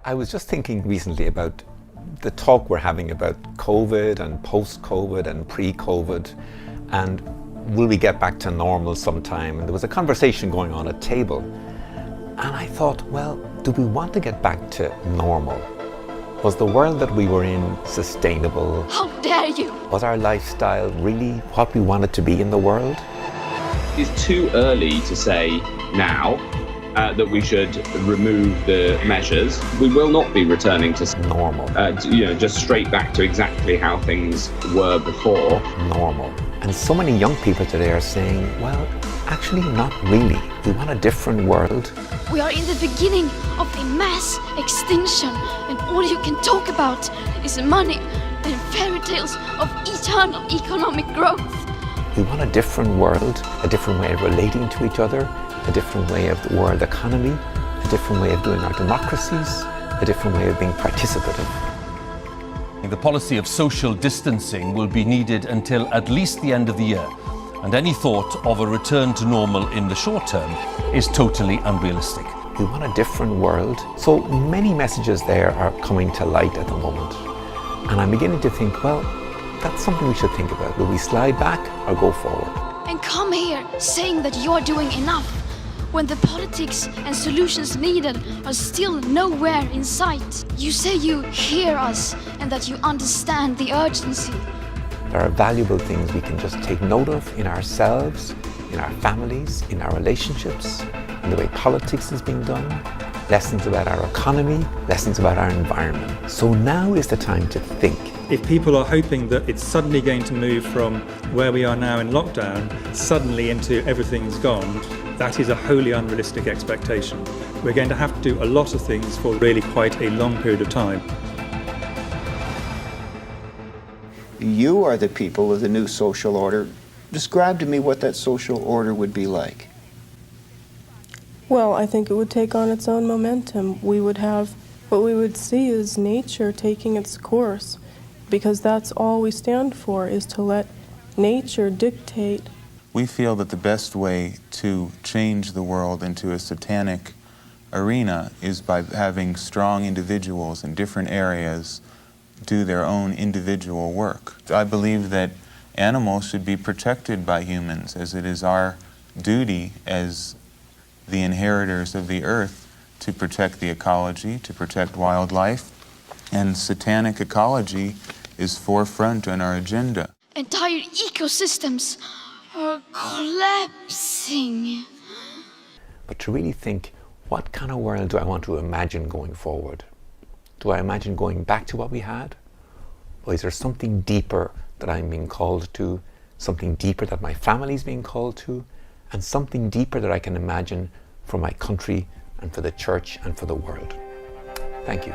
I was just thinking recently about the talk we're having about COVID and post-COVID and pre-COVID, and will we get back to normal sometime? And there was a conversation going on at table, and I thought, well, do we want to get back to normal? Was the world that we were in sustainable? How dare you! Was our lifestyle really what we wanted to be in the world? It's too early to say now that we should remove the measures. We will not be returning to Normal. Just straight back to exactly how things were before. Normal. And so many young people today are saying, well, actually not really. We want a different world. We are in the beginning of a mass extinction, and all you can talk about is money and fairy tales of eternal economic growth. We want a different world, a different way of relating to each other, a different way of the world economy, a different way of doing our democracies, a different way of being participative. The policy of social distancing will be needed until at least the end of the year, and any thought of a return to normal in the short term is totally unrealistic. We want a different world. So many messages there are coming to light at the moment. And I'm beginning to think, well, that's something we should think about. Will we slide back or go forward? And come here saying that you're doing enough, when the politics and solutions needed are still nowhere in sight. You say you hear us and that you understand the urgency. There are valuable things we can just take note of in ourselves, in our families, in our relationships, in the way politics is being done, lessons about our economy, lessons about our environment. So now is the time to think. If people are hoping that it's suddenly going to move from where we are now in lockdown, suddenly into everything's gone, that is a wholly unrealistic expectation. We're going to have to do a lot of things for really quite a long period of time. You are the people of the new social order. Describe to me what that social order would be like. Well, I think it would take on its own momentum. What we would see is nature taking its course, because that's all we stand for, is to let nature dictate. We feel that the best way to change the world into a satanic arena is by having strong individuals in different areas do their own individual work. I believe that animals should be protected by humans, as it is our duty as the inheritors of the earth to protect the ecology, to protect wildlife, and satanic ecology is forefront on our agenda. Entire ecosystems are collapsing. But to really think, what kind of world do I want to imagine going forward? Do I imagine going back to what we had? Or is there something deeper that I'm being called to, something deeper that my family is being called to, and something deeper that I can imagine for my country and for the church and for the world? Thank you.